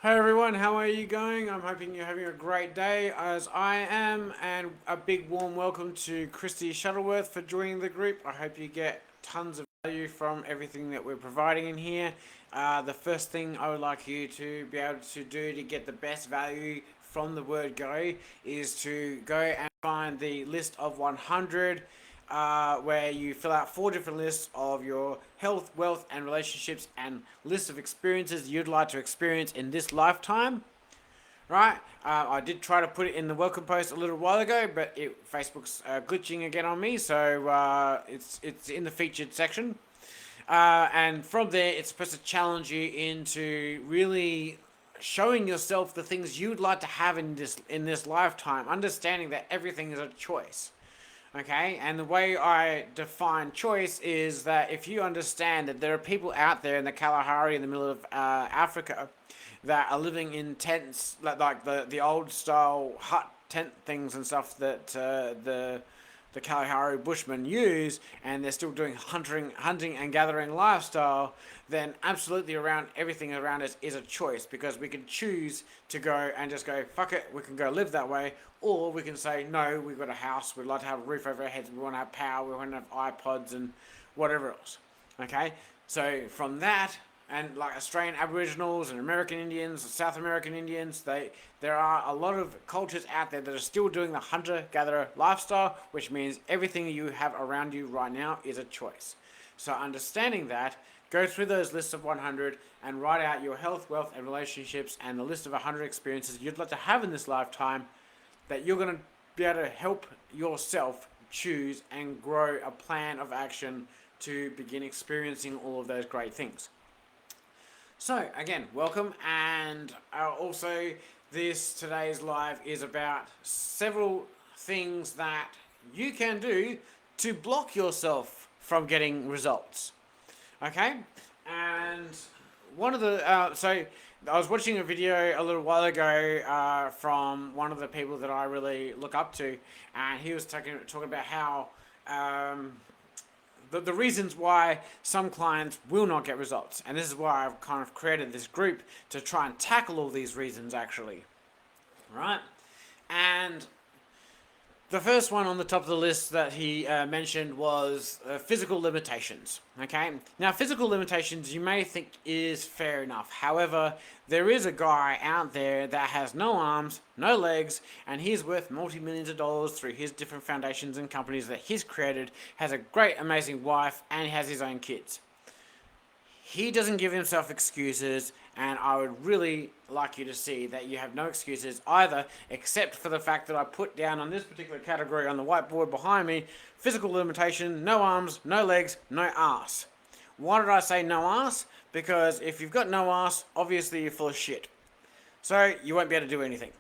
Hi everyone, how are you going? I'm hoping you're having a great day as I am, and a big warm welcome to Christy Shuttleworth for joining the group. I hope you get tons of value from everything that we're providing in here. The first thing I would like you to be able to do to get the best value from the word go is to go and find the list of 100 where you fill out four different lists of your health, wealth, and relationships, and lists of experiences you'd like to experience in this lifetime. Right? I did try to put it in the welcome post a little while ago, but Facebook's glitching again on me, so it's in the featured section. And from there, it's supposed to challenge you into really showing yourself the things you'd like to have in this lifetime, understanding that everything is a choice. Okay, and the way I define choice is that if you understand that there are people out there in the Kalahari in the middle of Africa that are living in tents, like the old style hut tent things and stuff that the Kalahari Bushmen use, and they're still doing hunting and gathering lifestyle, then absolutely around everything around us is a choice, because we can choose to go and just go, fuck it, we can go live that way, or we can say, no, we've got a house, we'd like to have a roof over our heads, we want to have power, we want to have iPods and whatever else. Okay? So from that, and like Australian Aboriginals and American Indians, South American Indians, there are a lot of cultures out there that are still doing the hunter-gatherer lifestyle, which means everything you have around you right now is a choice. So understanding that, go through those lists of 100 and write out your health, wealth, and relationships, and the list of 100 experiences you'd like to have in this lifetime that you're going to be able to help yourself choose and grow a plan of action to begin experiencing all of those great things. So again, welcome, and also today's live is about several things that you can do to block yourself from getting results. Okay, and one of the so I was watching a video a little while ago from one of the people that I really look up to, and he was talking about how the reasons why some clients will not get results. And this is why I've kind of created this group to try and tackle all these reasons, actually. Right? And the first one on the top of the list that he mentioned was physical limitations. Okay? Now, physical limitations you may think is fair enough. However, there is a guy out there that has no arms, no legs, and he's worth multi-millions of dollars through his different foundations and companies that he's created, has a great, amazing wife, and he has his own kids. He doesn't give himself excuses, and I would really like you to see that you have no excuses either, except for the fact that I put down on this particular category on the whiteboard behind me, physical limitation, no arms, no legs, no ass. Why did I say no ass? Because if you've got no ass, obviously you're full of shit. So you won't be able to do anything.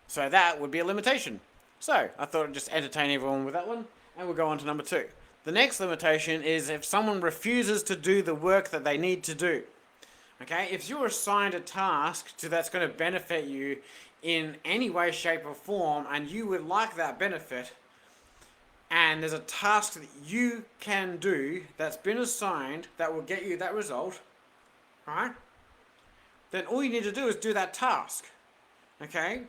So that would be a limitation. So I thought I'd just entertain everyone with that one, and we'll go on to number 2. The next limitation is if someone refuses to do the work that they need to do. Okay, if you're assigned a task that's going to benefit you in any way, shape, or form, and you would like that benefit, and there's a task that you can do that's been assigned that will get you that result, right? Then all you need to do is do that task. Okay?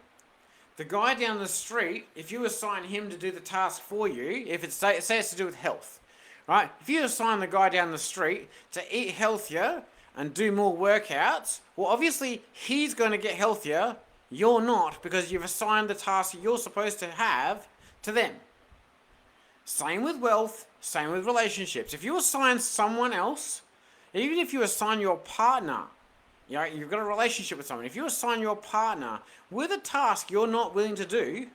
The guy down the street, if you assign him to do the task for you, if it's say it's to do with health, right? If you assign the guy down the street to eat healthier and do more workouts, well, obviously he's going to get healthier. You're not, because you've assigned the task you're supposed to have to them. Same with wealth, same with relationships. If you assign someone else, even if you assign your partner, you've got a relationship with someone. If you assign your partner with a task you're not willing to do,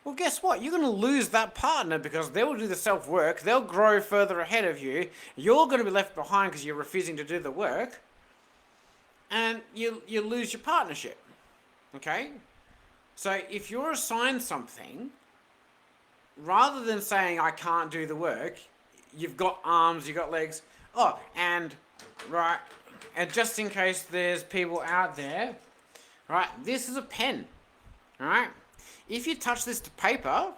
well, guess what? You're going to lose that partner because they will do the self-work. They'll grow further ahead of you. You're going to be left behind because you're refusing to do the work. And you lose your partnership. Okay? So if you're assigned something, rather than saying, I can't do the work, you've got arms, you've got legs. Oh, and right... And just in case there's people out there, right, this is a pen, right? If you touch this to paper,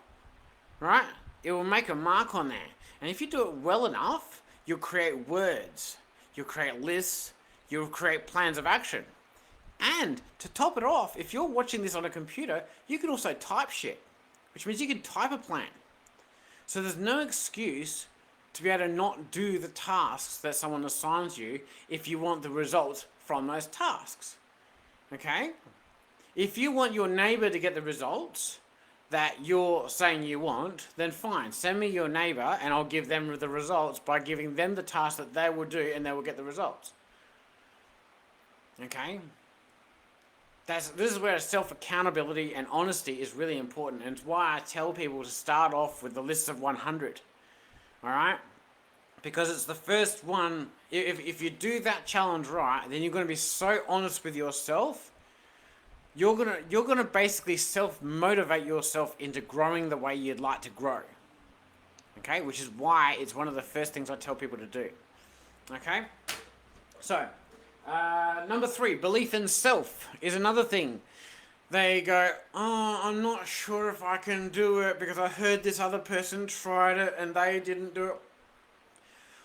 right, it will make a mark on there. And if you do it well enough, you'll create words, you'll create lists, you'll create plans of action. And to top it off, if you're watching this on a computer, you can also type shit, which means you can type a plan. So there's no excuse to be able to not do the tasks that someone assigns you if you want the results from those tasks. Okay? If you want your neighbor to get the results that you're saying you want, then fine, send me your neighbor and I'll give them the results by giving them the task that they will do and they will get the results. Okay? This is where self-accountability and honesty is really important, and it's why I tell people to start off with the list of 100. Alright? Because it's the first one. If you do that challenge right, then you're going to be so honest with yourself. You're gonna basically self-motivate yourself into growing the way you'd like to grow. Okay? Which is why it's one of the first things I tell people to do. Okay? So, number 3, belief in self is another thing. They go, oh, I'm not sure if I can do it because I heard this other person tried it and they didn't do it.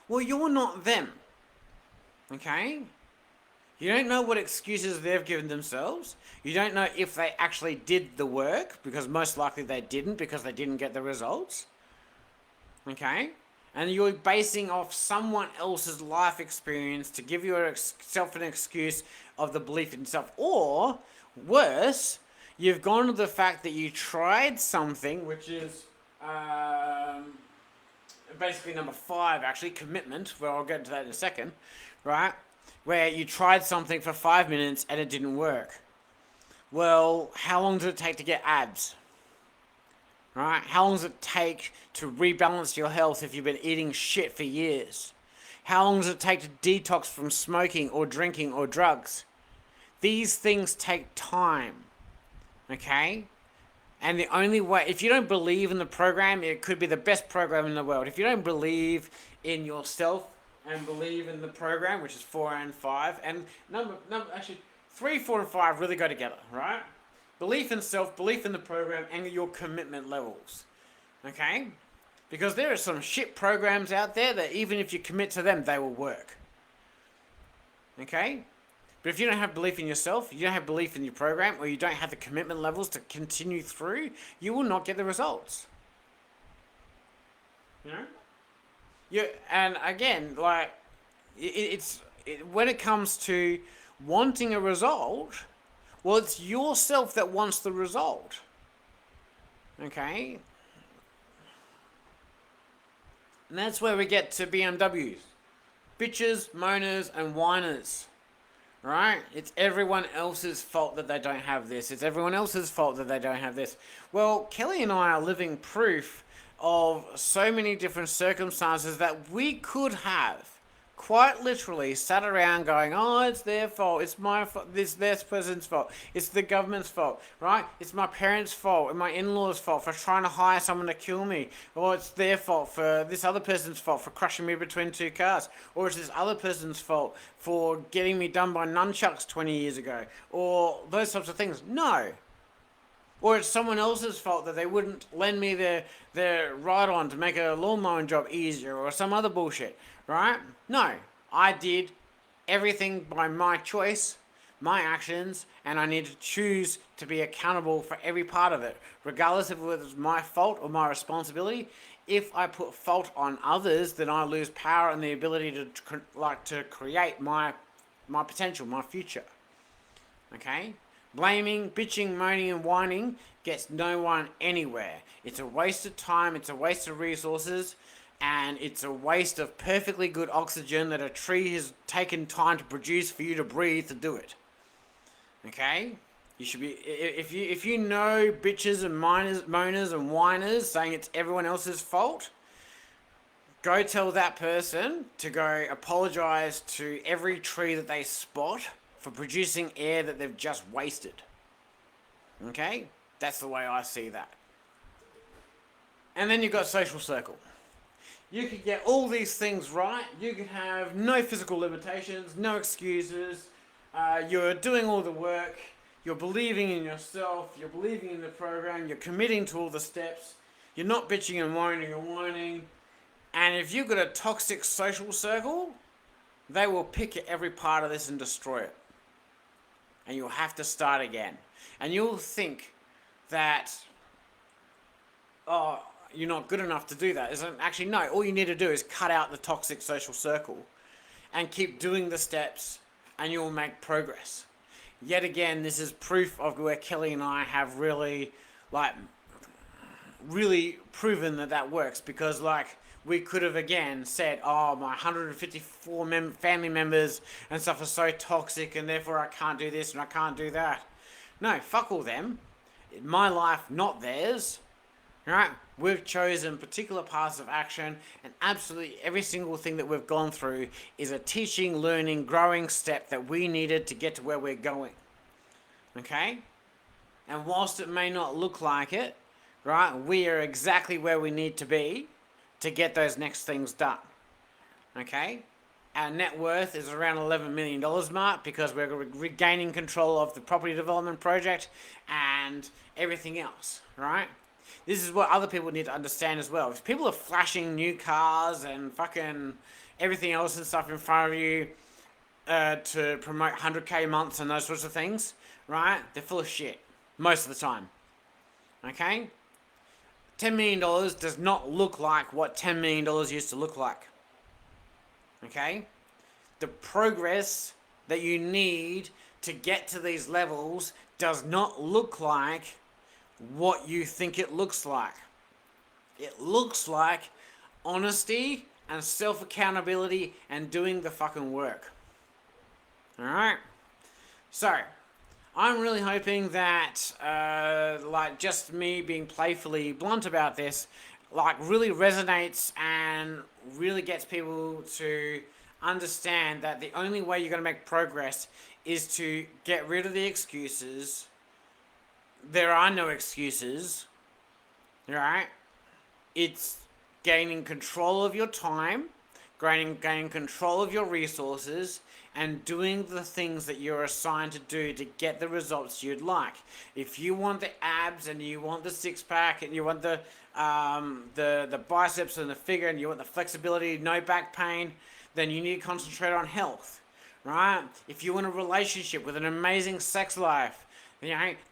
Well, you're not them. Okay? You don't know what excuses they've given themselves. You don't know if they actually did the work, because most likely they didn't, because they didn't get the results. Okay? And you're basing off someone else's life experience to give yourself an excuse of the belief in self. Or, worse, you've gone to the fact that you tried something, which is basically number 5, actually, commitment, where I'll get into that in a second, right? Where you tried something for 5 minutes and it didn't work. Well, how long does it take to get abs? Right? How long does it take to rebalance your health if you've been eating shit for years? How long does it take to detox from smoking or drinking or drugs? These things take time. Okay? And the only way, if you don't believe in the program, it could be the best program in the world. If you don't believe in yourself and believe in the program, which is 4 and 5, and actually 3, 4, and 5 really go together, right? Belief in self, belief in the program, and your commitment levels. Okay? Because there are some shit programs out there that even if you commit to them, they will work. Okay? But if you don't have belief in yourself, you don't have belief in your program, or you don't have the commitment levels to continue through, you will not get the results. You know? And again, like, when it comes to wanting a result, well, it's yourself that wants the result. Okay? And that's where we get to BMWs. Bitches, moaners, and whiners. Right? It's everyone else's fault that they don't have this. It's everyone else's fault that they don't have this. Well, Kelly and I are living proof of so many different circumstances that we could have quite literally sat around going, oh, it's their fault, it's my fault, this person's fault, it's the government's fault, right? It's my parents' fault and my in-laws' fault for trying to hire someone to kill me, or it's their fault for this other person's fault for crushing me between 2 cars, or it's this other person's fault for getting me done by nunchucks 20 years ago, or those types of things. No. Or it's someone else's fault that they wouldn't lend me their ride-on to make a lawn mowing job easier, or some other bullshit, right? No, I did everything by my choice, my actions, and I need to choose to be accountable for every part of it, regardless of whether it's my fault or my responsibility. If I put fault on others, then I lose power and the ability to create my potential, my future. Okay? Blaming, bitching, moaning, and whining gets no one anywhere. It's a waste of time, it's a waste of resources, and it's a waste of perfectly good oxygen that a tree has taken time to produce for you to breathe to do it. Okay? You should be, if you know bitches and moaners and whiners saying it's everyone else's fault, go tell that person to go apologize to every tree that they spot for producing air that they've just wasted. Okay? That's the way I see that. And then you've got social circle. You could get all these things right. You could have no physical limitations, no excuses. You're doing all the work. You're believing in yourself. You're believing in the program. You're committing to all the steps. You're not bitching and moaning and whining. And if you've got a toxic social circle, they will pick at every part of this and destroy it. And you'll have to start again. And you'll think that, oh, you're not good enough to do that. Isn't actually, no, all you need to do is cut out the toxic social circle and keep doing the steps, and you'll make progress. Yet again, this is proof of where Kelly and I have really proven that works, because we could have again said, oh, my 154 family members and stuff are so toxic and therefore I can't do this and I can't do that. No, fuck all them. My life, not theirs. Right? We've chosen particular paths of action, and absolutely every single thing that we've gone through is a teaching, learning, growing step that we needed to get to where we're going. Okay? And whilst it may not look like it, right, we are exactly where we need to be to get those next things done. Okay? Our net worth is around $11 million mark because we're regaining control of the property development project and everything else, right? This is what other people need to understand as well. If people are flashing new cars and fucking everything else and stuff in front of you to promote 100k months and those sorts of things, right? They're full of shit most of the time. Okay? $10 million does not look like what $10 million used to look like. Okay? The progress that you need to get to these levels does not look like what you think it looks like. It looks like honesty and self-accountability and doing the fucking work. Alright? So, I'm really hoping that, just me being playfully blunt about this, really resonates and really gets people to understand that the only way you're going to make progress is to get rid of the excuses. There are no excuses, right? It's gaining control of your time, gaining control of your resources, and doing the things that you're assigned to do to get the results you'd like. If you want the abs and you want the six-pack and you want the biceps and the figure and you want the flexibility, no back pain, then you need to concentrate on health, right? If you want a relationship with an amazing sex life,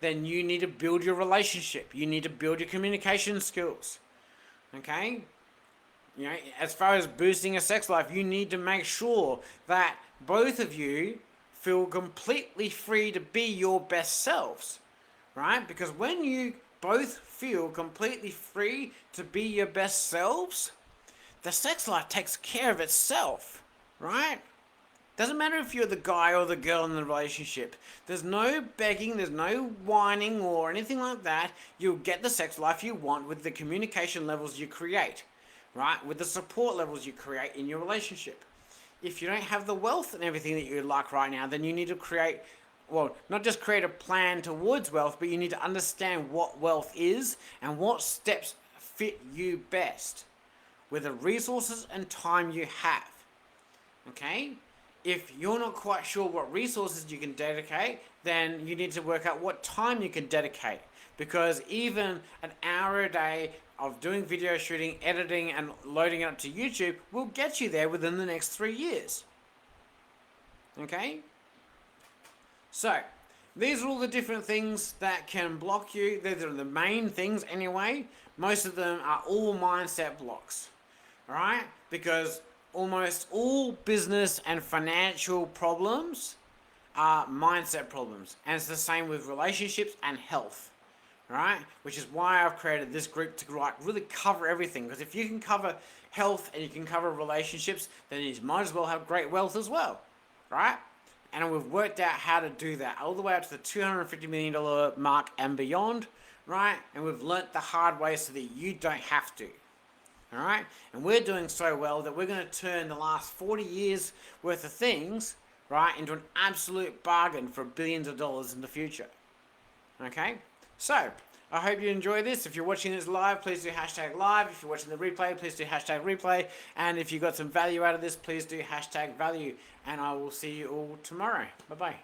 then you need to build your relationship. You need to build your communication skills, okay? As far as boosting a sex life, you need to make sure that both of you feel completely free to be your best selves, right? Because when you both feel completely free to be your best selves, the sex life takes care of itself, right? Doesn't matter if you're the guy or the girl in the relationship. There's no begging, there's no whining or anything like that. You'll get the sex life you want with the communication levels you create, right? With the support levels you create in your relationship. If you don't have the wealth and everything that you'd like right now, then you need to create, not just create a plan towards wealth, but you need to understand what wealth is and what steps fit you best with the resources and time you have, okay? If you're not quite sure what resources you can dedicate, then you need to work out what time you can dedicate. Because even an hour a day of doing video shooting, editing, and loading it up to YouTube will get you there within the next 3 years. Okay? So, these are all the different things that can block you. These are the main things anyway. Most of them are all mindset blocks. Alright? Because almost all business and financial problems are mindset problems. And it's the same with relationships and health. Right? Which is why I've created this group to really cover everything. Because if you can cover health and you can cover relationships, then you might as well have great wealth as well. Right? And we've worked out how to do that all the way up to the $250 million mark and beyond. Right? And we've learnt the hard way so that you don't have to. Alright? And we're doing so well that we're going to turn the last 40 years worth of things, right, into an absolute bargain for billions of dollars in the future. Okay? So, I hope you enjoy this. If you're watching this live, please do hashtag live. If you're watching the replay, please do hashtag replay. And if you got some value out of this, please do hashtag value. And I will see you all tomorrow. Bye-bye.